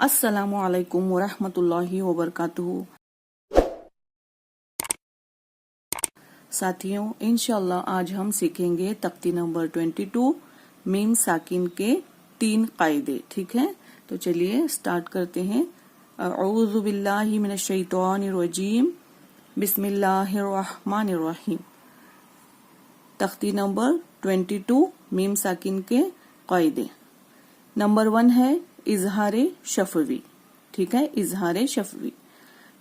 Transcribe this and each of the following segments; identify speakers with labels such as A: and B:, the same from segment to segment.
A: अस्सलामु अलैकुम वरहमतुल्लाहि वबरकातुहू। साथियों, इंशाल्लाह आज हम सीखेंगे तख्ती नंबर 22 मीम साकिन के 3 कायदे। ठीक है, तो चलिए स्टार्ट करते हैं। अऊज़ु बिल्लाहि मिनश शैतानिर रजीम, बिस्मिल्लाहिर रहमानिर रहीम। तख्ती नंबर 22 मीम साकिन के कायदे। नंबर 1 है इजहारे शफवी। ठीक है, इजहारे शफवी।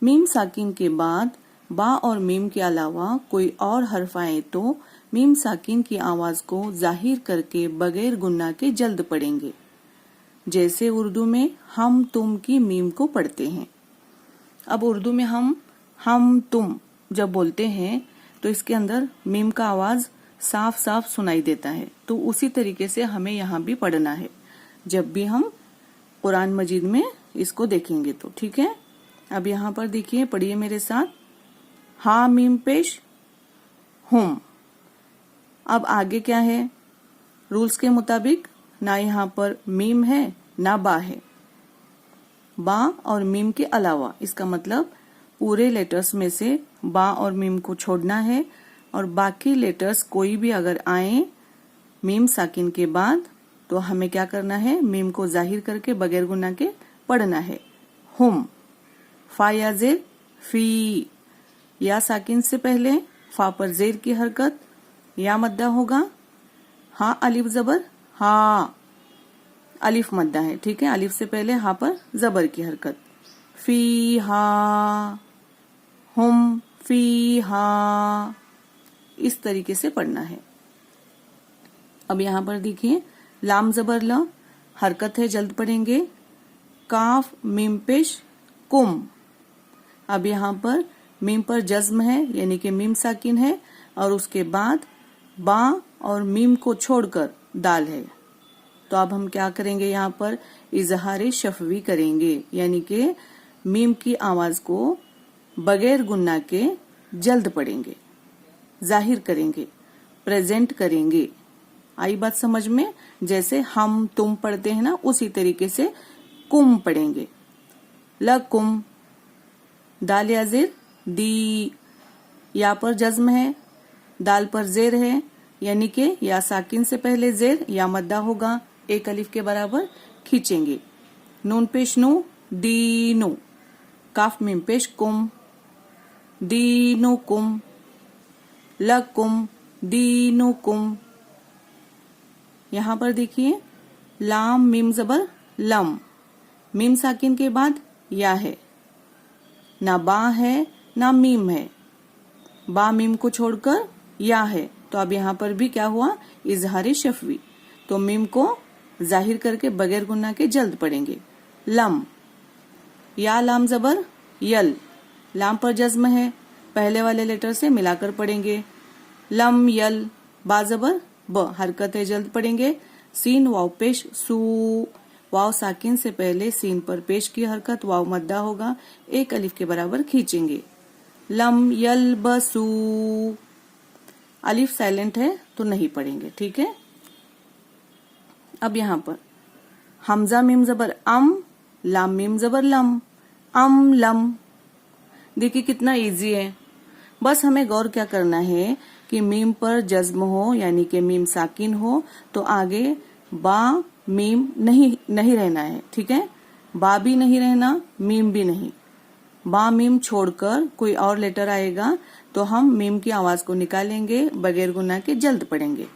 A: मीम साकिन के बाद बा और मीम के अलावा कोई और हर्फ आए तो मीम साकिन की आवाज को जाहिर करके बगैर गुन्ना के जल्द पढ़ेंगे, जैसे उर्दू में हम तुम की मीम को पढ़ते हैं। अब उर्दू में हम तुम जब बोलते हैं तो इसके अंदर मीम का आवाज साफ साफ सुनाई देता है, तो उसी तरीके से हमें यहाँ भी पढ़ना है जब भी हम कुरान मजीद में इसको देखेंगे तो। ठीक है, अब यहाँ पर देखिए, पढ़िए मेरे साथ। हा मीम पेश हुम। अब आगे क्या है, रूल्स के मुताबिक ना यहाँ पर मीम है ना बा है, बा और मीम के अलावा। इसका मतलब पूरे लेटर्स में से बा और मीम को छोड़ना है और बाकी लेटर्स कोई भी अगर आए मीम साकिन के बाद तो हमें क्या करना है, मीम को जाहिर करके बगैर गुना के पढ़ना है। हुम। फा या जेर फी, या साकिन से पहले फा पर जेर की हरकत, या मद्दा होगा। हा अलिफ जबर हा, अलिफ मद्दा है। ठीक है, अलिफ से पहले हा पर जबर की हरकत। फी हा, हुम फी हा, इस तरीके से पढ़ना है। अब यहाँ पर देखिए, लाम जबर ल, हरकत है, जल्द पढ़ेंगे। काफ मीम पेश कुम। अब यहाँ पर मीम पर जज्म है, यानी कि मीम साकिन है, और उसके बाद बा और मीम को छोड़कर दाल है। तो अब हम क्या करेंगे, यहाँ पर इजहारे शफवी करेंगे, यानी कि मीम की आवाज को बगैर गुन्ना के जल्द पढ़ेंगे, जाहिर करेंगे, प्रेजेंट करेंगे। आई बात समझ में? जैसे हम तुम पढ़ते हैं ना, उसी तरीके से कुम पढ़ेंगे। लकुम, दाल या जेर दी, या पर जज्म है, दाल पर जेर है, यानी कि या साकिन से पहले जेर या मद्दा होगा, एक अलिफ के बराबर खींचेंगे। नून पेश नु, दीनु। काफ मीम पेश कुम, दीनु कुम। लकुम दीनु कुम। यहाँ पर देखिए, लाम मीम जबर लम, मीम साकिन के बाद या है, ना बा है ना मीम है, बा मीम को छोड़कर या है। तो अब यहाँ पर भी क्या हुआ, इजहारी शफवी। तो मीम को जाहिर करके बगैर गुन्ना के जल्द पढ़ेंगे। लम, या लाम जबर यल, लाम पर जज्म है, पहले वाले लेटर से मिलाकर पढ़ेंगे। लम यल, बा जबर ब, हरकत है, जल्द पढ़ेंगे। सीन वाव पेश सू, वाव साकिन से पहले सीन पर पेश की हरकत, वाव मद्दा होगा, एक अलिफ के बराबर खींचेंगे। लम यल बसू, अलिफ साइलेंट है तो नहीं पढ़ेंगे। ठीक है, अब यहाँ पर हमजा मीम जबर अम, लाम मीम जबर लम, अम लम। देखिए कितना इजी है। बस हमें गौर क्या करना है कि मीम पर जज्म हो, यानी कि मीम साकिन हो, तो आगे बा मीम नहीं रहना है। ठीक है, बा भी नहीं रहना, मीम भी नहीं। बा मीम छोड़कर कोई और लेटर आएगा तो हम मीम की आवाज को निकालेंगे, बगैर गुना के जल्द पढ़ेंगे।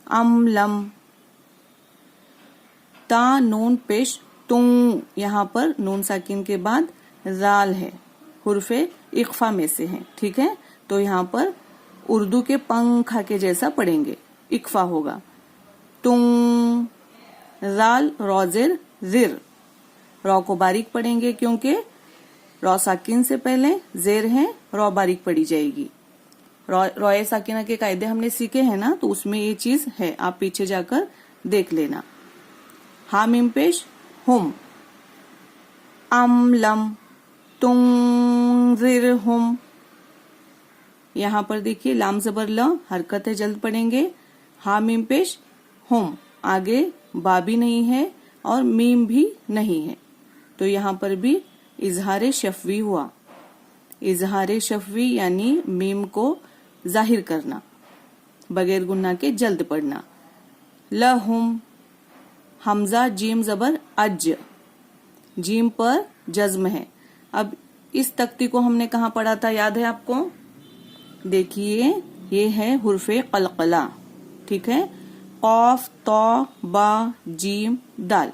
A: अम लम। ता नून पेश तू, यहाँ पर नून साकिन के बाद जाल है, हुर्फे इख्फा में से है। ठीक है, तो यहाँ पर उर्दू के पंखा के जैसा पढ़ेंगे, इख्फा होगा। तुम, जाल रोजेर जिर, रॉ को बारीक पढ़ेंगे क्योंकि रॉ साकिन से पहले जेर है, रॉ बारीक पढ़ी जाएगी। रॉय साकिना के कायदे हमने सीखे हैं ना, तो उसमें ये चीज है, आप पीछे जाकर देख लेना। हा मीम पेश हुम। अम लम तुंजिर हुम। यहाँ पर देखिए, लाम जबर ल, हरकत है, जल्द पढ़ेंगे। हा मीम पेश हुम, आगे बा भी नहीं है और मीम भी नहीं है। तो यहाँ पर भी इजहार शफवी हुआ। इजहार शफवी यानी मीम को जाहिर करना, बगैर गुन्ना के जल्द पढ़ना। लहुम, हमजा जीम जबर अज, जीम पर जज्म है। अब इस तख्ती को हमने कहाँ पढ़ा था, याद है आपको? देखिए ये है हुर्फे कलकला, ठीक है। कौफ, तौ, बा, जीम, दाल,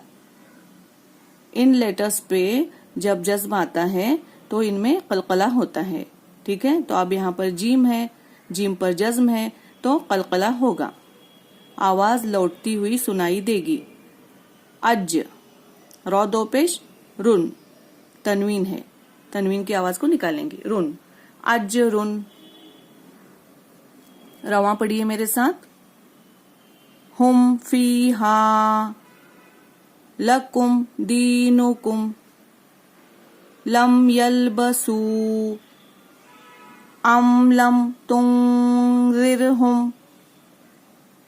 A: इन लेटर्स पे जब जज्म आता है तो इनमें कलकला होता है, ठीक है। तो अब यहाँ पर जीम है, जीम पर जज्म है तो कलकला होगा, आवाज लौटती हुई सुनाई देगी। अज, रौ दो पेश रुन, तनवीन है, तनवीन की आवाज को निकालेंगे, रुन, अज रुन। रवा पढ़िए मेरे साथ। हुम फीहा, लकुम दीनुकुम, लम यलबसू, अम लम तुंज़िरहुम,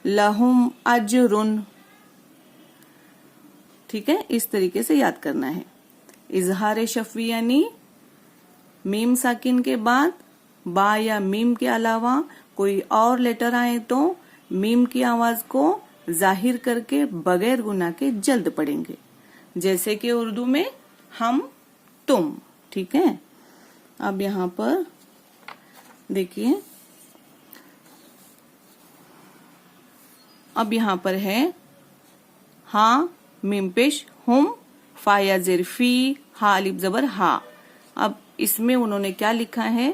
A: लहुम अजरुन। ठीक है, इस तरीके से याद करना है। इजहार शफवी यानी मीम साकिन के बाद बा या मीम के अलावा कोई और लेटर आए तो मीम की आवाज को जाहिर करके बगैर गुना के जल्द पढ़ेंगे, जैसे कि उर्दू में हम, तुम, ठीक है। अब यहाँ पर देखिए, अब यहाँ पर है हा मीम पेश हुम, फा या ज़ेर फी, हा अलिफ जबर हा। अब इसमें उन्होंने क्या लिखा है,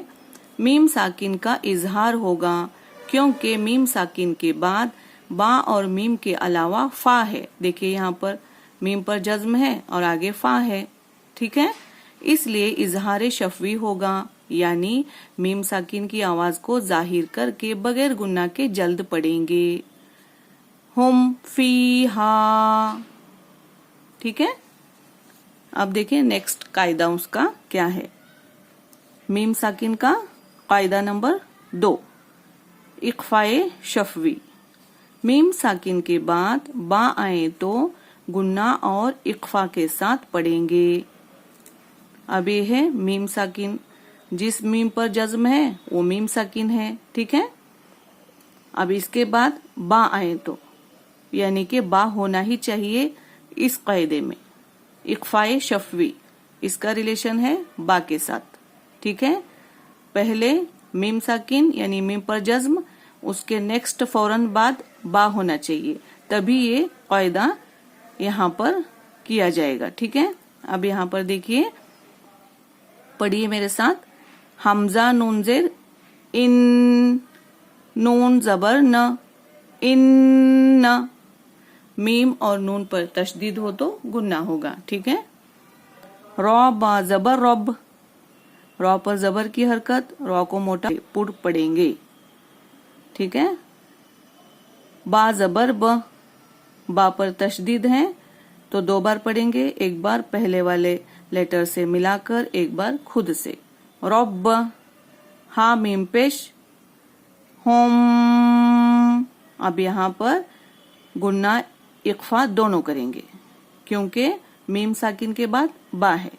A: मीम साकिन का इजहार होगा क्योंकि मीम साकिन के बाद बा और मीम के अलावा फा है। देखिए यहाँ पर मीम पर जज्म है और आगे फा है, ठीक है। इसलिए इजहार शफवी होगा, यानी मीम साकिन की आवाज को जाहिर करके बगैर गुन्ना के जल्द पढ़ेंगे। हुम फीहा, ठीक है। अब देखिए नेक्स्ट कायदा उसका क्या है। मीम साकिन का कायदा नंबर 2, इक्फाए शफवी। मीम साकिन के बाद बा आए तो गुन्ना और इक्फा के साथ पढ़ेंगे। अब ये है मीम साकिन, जिस मीम पर जज्म है वो मीम साकिन है, ठीक है। अब इसके बाद बा आए तो, यानी कि बा होना ही चाहिए इस कायदे में। इक्फाए शफवी, इसका रिलेशन है बा के साथ, ठीक है। पहले मीम साकिन यानी मीम पर जज्म, उसके नेक्स्ट फौरन बाद बा होना चाहिए, तभी ये कायदा यहाँ पर किया जाएगा, ठीक है। अब यहाँ पर देखिए, पढ़िए मेरे साथ। हमजा नून जेर इन, नून जबर न, इन न। मीम और नून पर तशदीद हो तो गुन्ना होगा, ठीक है। रौ बा जबर रब, रौ पर जबर की हरकत, रौ को मोटा पुर पढ़ेंगे, ठीक है। बा जबर ब, बा पर तशदीद है तो 2 बार पढ़ेंगे, एक बार पहले वाले लेटर से मिलाकर, एक बार खुद से। रब, हा मीम पेश होम। अब यहाँ पर गुन्ना इक्फा दोनों करेंगे क्योंकि मीम साकिन के बाद बा है।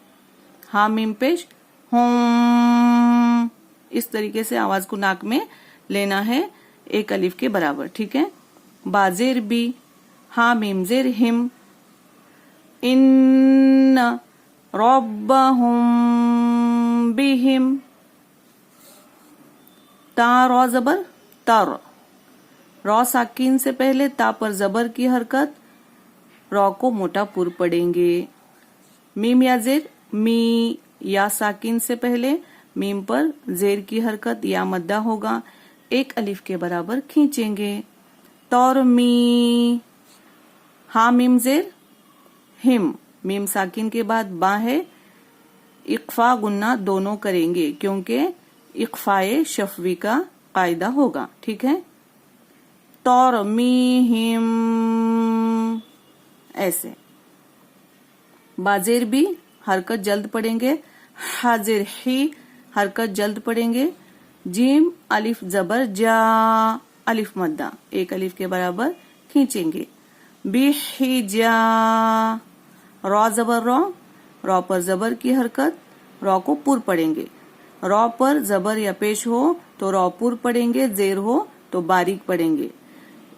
A: हा मीम पेश होम, इस तरीके से आवाज को नाक में लेना है, एक अलिफ के बराबर, ठीक है। बाजेर बी, हा मीम जेर हिम, इन रब्बहुम बिहिम। ता रौ जबर तर, रौ साकिन से पहले ता पर जबर की हरकत, रौ को मोटा पुर पढ़ेंगे। मीम या जेर मी, या साकिन से पहले मीम पर जेर की हरकत, या मद्दा होगा, एक अलिफ के बराबर खींचेंगे। तौर मी, हा मीम जेर हिम, मीम साकिन के बाद बा है, इक्फा गुन्ना दोनों करेंगे क्योंकि इक्फाए शफवी का कायदा होगा, ठीक है। तौर मी हिम, ऐसे। बाजेर भी हरकत जल्द पढ़ेंगे, हाजिर ही हरकत जल्द पढ़ेंगे। जीम अलिफ जबर जा, अलिफ मद्दा, एक अलिफ के बराबर खींचेंगे। बिहिजा, रौ जबर रौ, रॉ पर जबर की हरकत, रॉ को पुर पढ़ेंगे। रॉ पर जबर या पेश हो तो रॉ पुर पढ़ेंगे, जेर हो तो बारीक पढ़ेंगे।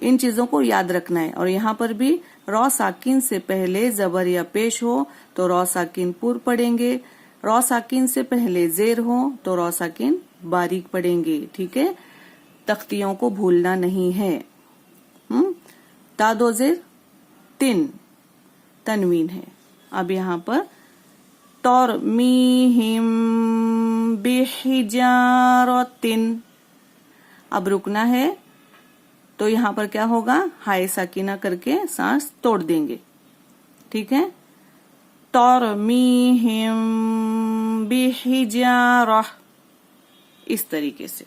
A: इन चीजों को याद रखना है। और यहाँ पर भी रॉ साकिन से पहले जबर या पेश हो तो रॉ साकिन पुर पढ़ेंगे, रॉ साकिन से पहले जेर हो तो रॉ साकिन बारीक पढ़ेंगे। ठीक है, तख्तियों को भूलना नहीं है। ता दो जेर तिन तनवीन है। अब यहाँ पर तरमीहिम बिहिजारतिन, अब रुकना है तो यहाँ पर क्या होगा, हाय साकिना करके सांस तोड़ देंगे। ठीक है, तरमीहिम बिहिजारह, इस तरीके से।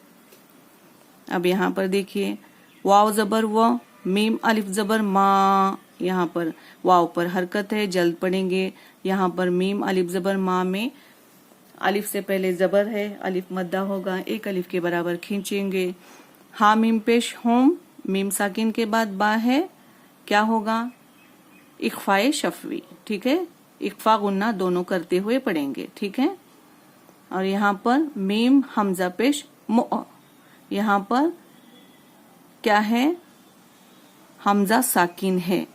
A: अब यहाँ पर देखिए वाव जबर व, मीम अलिफ जबर मा, यहाँ पर वाव पर हरकत है, जल्द पढ़ेंगे। यहाँ पर मीम अलिफ जबर मा में अलिफ से पहले जबर है, अलिफ मद्दा होगा, एक अलिफ के बराबर खींचेंगे। हा मीम पेश होम, मीम साकिन के बाद बा है, क्या होगा, इख्फाए शफवी। ठीक है, इख्फा गुन्ना दोनों करते हुए पढ़ेंगे। ठीक है, और यहाँ पर मीम हमजा पेश मुअ, यहाँ पर क्या है, हमजा साकिन है।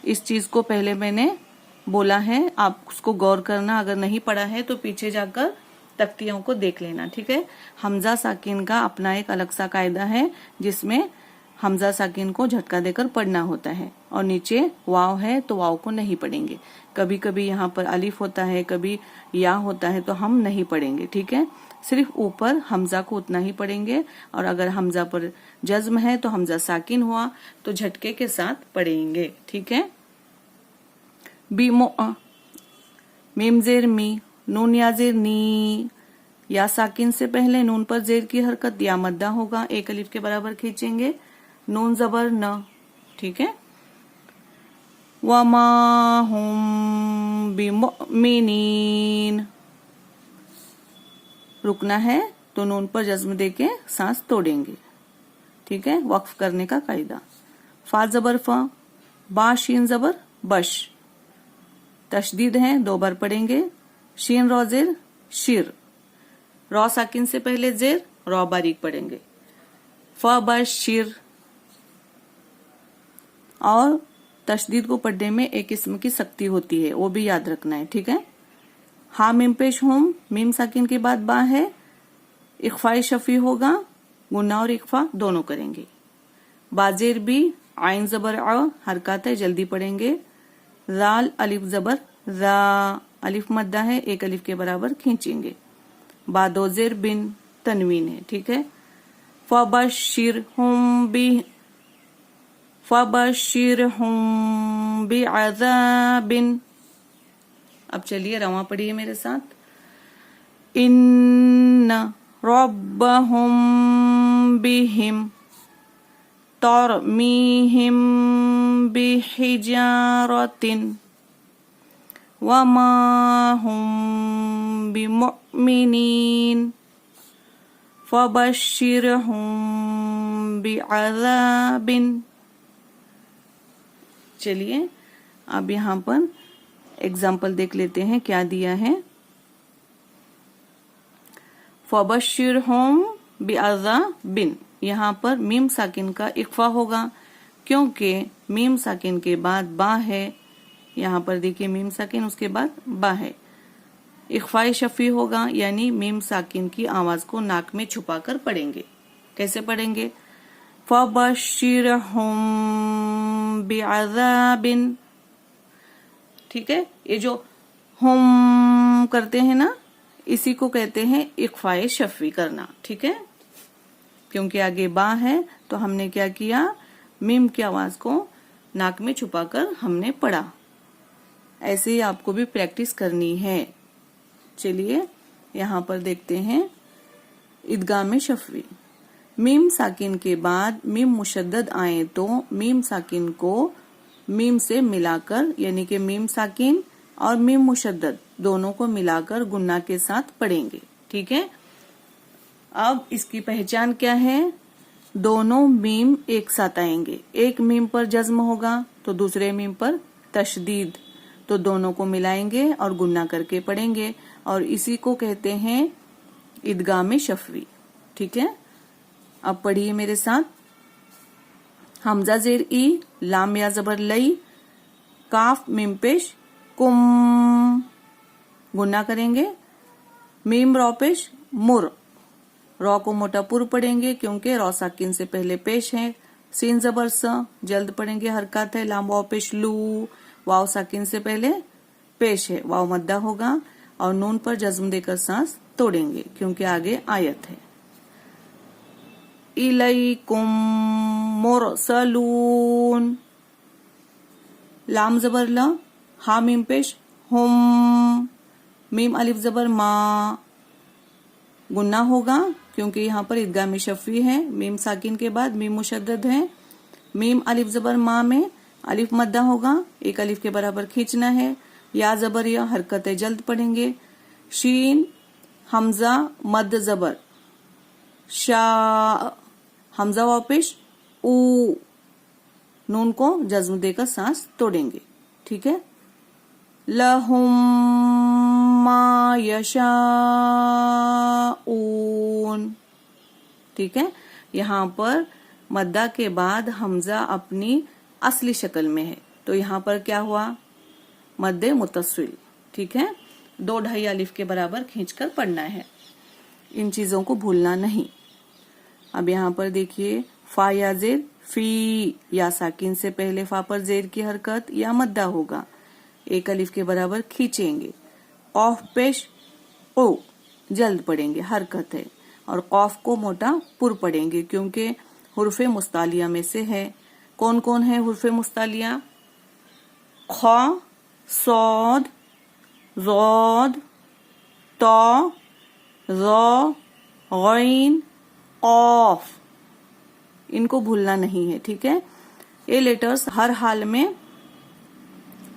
A: इस चीज को पहले मैंने बोला है, आप उसको गौर करना, अगर नहीं पढ़ा है तो पीछे जाकर तख्तियों को देख लेना। ठीक है, हमजा साकिन का अपना एक अलग सा कायदा है जिसमें हमजा साकिन को झटका देकर पढ़ना होता है, और नीचे वाव है तो वाव को नहीं पढ़ेंगे। कभी कभी यहाँ पर अलिफ होता है, कभी या होता है, तो हम नहीं पढ़ेंगे। ठीक है, सिर्फ ऊपर हमजा को उतना ही पढ़ेंगे, और अगर हमजा पर जज्म है तो हमजा साकिन हुआ तो झटके के साथ पढ़ेंगे। ठीक है, बी मुअ, मीम जेर मी, नून या जेर नी, या साकिन से पहले नून पर जेर की हरकत, या मद्दा होगा, एक अलिफ के बराबर खींचेंगे, नून जबर न। ठीक है, वमा हुम बिमुमिनीन, रुकना है तो नून पर जज्म देके सांस तोड़ेंगे। ठीक है, वक्फ करने का कायदा। फा जबर फा, बा शीन जबर बश, तशदीद है, दो बार पढ़ेंगे। शीन रॉ जेर शिर, रॉ साकिन से पहले जेर, रॉ बारीक पढ़ेंगे। फ बशिर, और तशदीद को पढ़ने में एक किस्म की सख्ती होती है, वो भी याद रखना है। ठीक है, हा मीम पेश होम, मीम साकिन के बाद बा है, इख्फाए शफी होगा, गुन्ना और इख्फा दोनों करेंगे। बाजेर भी, आइन जबर अ, हरकत है, जल्दी पढ़ेंगे। राल अलिफ जबर रा, अलिफ मद्दा है, एक अलिफ के बराबर खींचेंगे। बादोजेर बिन, तनवीन है। ठीक है, फबशिरहुम बिअज़ाबिन। अब चलिए रवा पढ़िए मेरे साथ। इन्ना रब्बहुम बिहिम तरमीहिम बिहिजारतिन वमा हुम बिमुमिनीन फबशिरहुम बिअज़ाबिन। चलिए अब यहाँ पर एग्जाम्पल देख लेते हैं क्या दिया है। फबशिरहुम बिअज़ाबिन, यहाँ पर मीम साकिन का इख्फा होगा क्योंकि मीम साकिन के बाद बा है। यहाँ पर देखिए मीम साकिन उसके बाद बा है। इख्फाए शफी होगा यानी मीम साकिन की आवाज को नाक में छुपाकर पढ़ेंगे। कैसे पढ़ेंगे? फबशिरहुम बिअज़ाबिन। ठीक है, ये जो हम करते हैं ना, इसी को कहते हैं इख्फाए शफी करना। ठीक है, क्योंकि आगे बा है तो हमने क्या किया, मीम की आवाज को नाक में छुपाकर हमने पढ़ा। ऐसे ही आपको भी प्रैक्टिस करनी है। चलिए यहाँ पर देखते हैं इदगाम शफवी। मीम साकिन के बाद मीम मुशद्दद आए तो मीम साकिन को मीम से मिलाकर, यानी कि मीम साकिन और मीम मुशद्दद दोनों को मिलाकर गुन्ना के साथ पढ़ेंगे। ठीक है, अब इसकी पहचान क्या है? दोनों मीम एक साथ आएंगे। एक मीम पर जज्म होगा तो दूसरे मीम पर तशदीद, तो दोनों को मिलाएंगे और गुन्ना करके पढ़ेंगे, और इसी को कहते हैं इदगाम शफवी। ठीक है, अब पढ़िए मेरे साथ। हमजा जेर ई, लाम या जबर लई, काफ मीम पेश कुम, गुन्ना करेंगे। मीम रॉ पेश मुर, रॉ को मोटा पुर पढ़ेंगे क्योंकि रॉ साकिन से पहले पेश है। सीन जबर स, जल्द पढ़ेंगे, हरकत है। लाम वाव पेश लू, वाव साकिन से पहले पेश है, वाव मद्दा होगा, और नून पर जज्म देकर सांस तोड़ेंगे क्योंकि आगे आयत है। इलैकुम मुरसलून, लाम जबर ला, हा मीम पेश हुम, मीम अलिफ जबर मा, गुन्ना होगा क्योंकि यहाँ पर इदगाम शफवी है। मीम साकिन के बाद मीम मुशद्दद है। मीम अलिफ जबर मा में अलिफ मद्दा होगा, एक अलिफ के बराबर खींचना है। या जबर या, हरकत है, जल्द पढ़ेंगे। शीन हमजा मद जबर शा, हमजा वापिश ऊ, नून को जज्म देकर सांस तोड़ेंगे। ठीक है। लहुम मा यशाऊन, ठीक है। यहाँ पर मद्दा के बाद हमजा अपनी असली शक्ल में है, तो यहाँ पर क्या हुआ, मद्दे मुतस्सिल। ठीक है, 2 ढाई अलिफ के बराबर खींचकर पढ़ना है, इन चीजों को भूलना नहीं। अब यहाँ पर देखिए, फा या जेर फी, या साकिन से पहले फा पर जेर की हरकत या मद्दा होगा, एक अलिफ के बराबर खींचेंगे। कौफ पेश ओ, जल्द पढ़ेंगे, हरकत है, और कौफ को मोटा पुर पढ़ेंगे क्योंकि हुर्फे मुस्तालिया में से है। कौन कौन है हुर्फे मुस्तालिया? ख, सौद, ज़ौद, तौ, ज़ौ, गैन, कौफ, इनको भूलना नहीं है। ठीक है, ये लेटर्स हर हाल में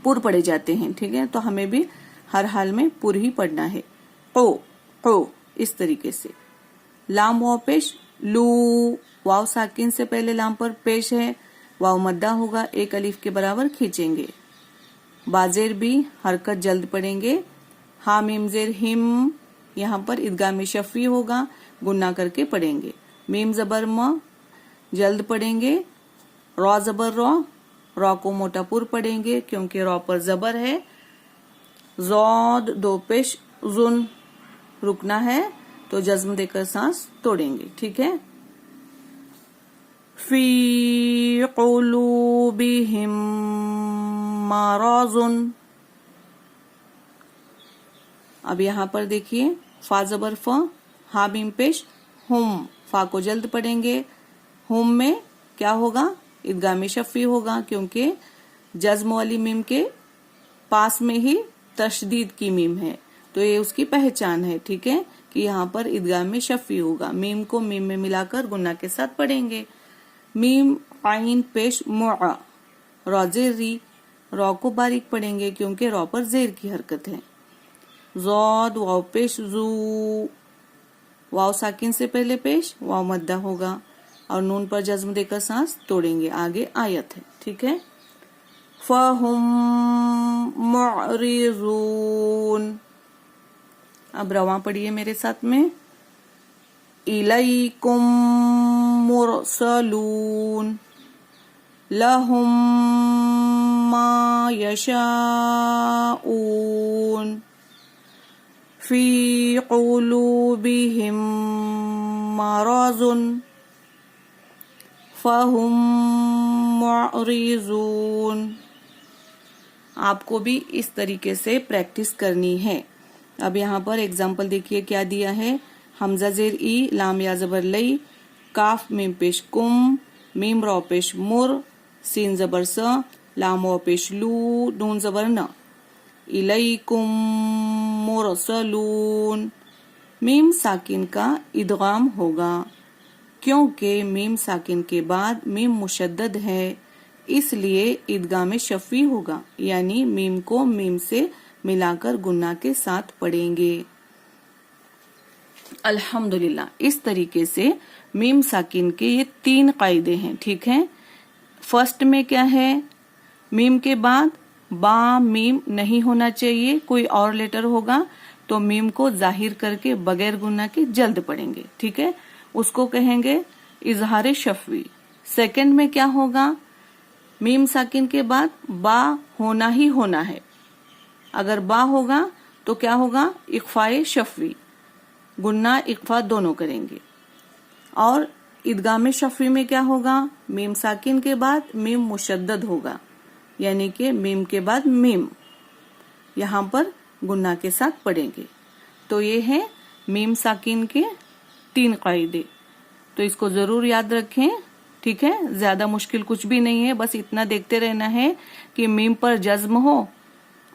A: पुर पढ़े जाते हैं। ठीक है, तो हमें भी हर हाल में पुर ही पढ़ना है। ओ, इस तरीके से। लाम वाव पेश लू, वाव साकिन से पहले लाम पर पेश है, वाव मद्दा होगा, एक अलिफ के बराबर खींचेंगे। बाजेर भी, हरकत जल्द पढ़ेंगे। हा मीम जेर हिम, यहाँ पर इदगाम शफवी होगा, गुन्ना करके पढ़ेंगे। मीम जबर म, जल्द पढ़ेंगे। रॉ जबर रॉ को मोटा पुर पढ़ेंगे क्योंकि रॉ पर जबर है। ज़ौद 2 पेश जुन, रुकना है तो जज्म देकर सांस तोड़ेंगे। ठीक है। फी क़ुलूबिहिम मराज़ुन, अब यहाँ पर देखिए, फा जबर फ, हा मीम पेश हुम, फा को जल्द पढ़ेंगे। हुम में क्या होगा, इदगाम शफवी होगा क्योंकि जज्म वाली मीम के पास में ही तशदीद की मीम है, तो ये उसकी पहचान है। ठीक है, कि यहाँ पर इदगाम में शफवी होगा। मीम को मीम में मिलाकर गुन्ना के साथ पढ़ेंगे। मीम आइन पेश मुआ, रॉ जेर री, रॉ को बारीक पढ़ेंगे क्योंकि रॉ पर जेर की हरकत है। ज़ौद वाव पेश जू, वाव साकिन से पहले पेश, वाव मद्दा होगा, और नून पर जज्म देकर सांस तोड़ेंगे। आगे आयत है। ठीक है। फहुम मुअरिज़ून, अब रवां पढ़िए मेरे साथ में। इलैकुम मुरसलून, लहुम मा यशाऊन, फी क़ुलूबिहिम मराज़ुन, फहुम मुअरिज़ून। आपको भी इस तरीके से प्रैक्टिस करनी है। अब यहाँ पर एग्जाम्पल देखिए क्या दिया है। हमजा जेर ई, लाम या जबर लई, काफ मीम पेश कुम, मीम रॉ पेश मुर, सीन जबर स, लाम वाव पेश लू, नून जबर न। इलैकुम मुरसलून, मीम साकिन का इदगाम होगा क्योंकि मीम साकिन के बाद मीम मुशद्दद है, इसलिए इदगाम शफवी होगा, यानी मीम को मीम से मिलाकर गुन्ना के साथ पढ़ेंगे। अल्हम्दुलिल्लाह, इस तरीके से मीम साकिन के ये 3 कायदे हैं। ठीक है। फर्स्ट में क्या है, मीम के बाद बा मीम नहीं होना चाहिए, कोई और लेटर होगा तो मीम को जाहिर करके बगैर गुन्ना के जल्द पढ़ेंगे, ठीक है, उसको कहेंगे इजहार शफवी। सेकंड में क्या होगा, मीम साकिन के बाद बा होना ही होना है, अगर बा होगा तो क्या होगा, इख्फाए शफवी, गुन्ना इख्फा दोनों करेंगे। और इदगाम शफवी में क्या होगा, मीम साकिन के बाद मीम मुशद्दद होगा, यानी कि मीम के बाद मीम, यहाँ पर गुन्ना के साथ पढ़ेंगे। तो ये है मीम साकिन के 3 कायदे, तो इसको जरूर याद रखें, ठीक है। ज्यादा मुश्किल कुछ भी नहीं है, बस इतना देखते रहना है कि मीम पर जज्म हो,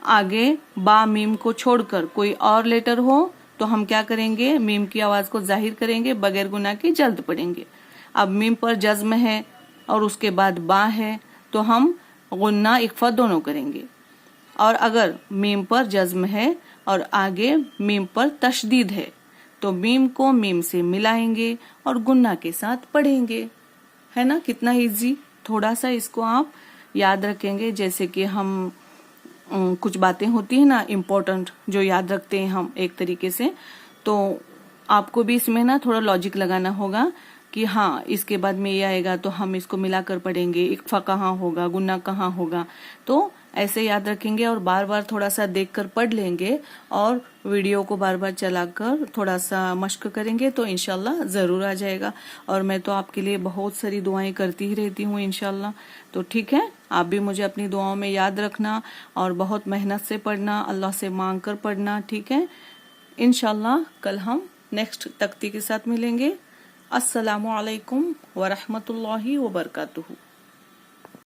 A: आगे बा मीम को छोड़कर कोई और लेटर हो तो हम क्या करेंगे, मीम की आवाज को जाहिर करेंगे, बगैर गुना के जल्द पढ़ेंगे। अब मीम पर जज्म है और उसके बाद बा है तो हम गुन्ना इख्फा दोनों करेंगे। और अगर मीम पर जज्म है और आगे मीम पर तशदीद है तो मीम को मीम से मिलाएंगे और गुन्ना के साथ पढ़ेंगे, है ना। कितना इजी, थोड़ा सा इसको आप याद रखेंगे। जैसे कि हम कुछ बातें होती है ना इम्पोर्टेंट, जो याद रखते हैं हम एक तरीके से, तो आपको भी इसमें ना थोड़ा लॉजिक लगाना होगा कि हाँ इसके बाद में ये आएगा तो हम इसको मिलाकर पढ़ेंगे, इक्फा कहाँ होगा, गुन्ना कहाँ होगा, तो ऐसे याद रखेंगे और बार बार थोड़ा सा देखकर पढ़ लेंगे और वीडियो को बार बार चलाकर थोड़ा सा मश्क करेंगे तो इंशाल्लाह जरूर आ जाएगा। और मैं तो आपके लिए बहुत सारी दुआएं करती ही रहती हूँ इंशाल्लाह। तो ठीक है, आप भी मुझे अपनी दुआओं में याद रखना और बहुत मेहनत से पढ़ना, अल्लाह से मांग कर पढ़ना, ठीक है। इंशाल्लाह कल हम नेक्स्ट तख्ती के साथ मिलेंगे। अस्सलामु अलैकुम व रहमतुल्लाहि व बरकातुहू।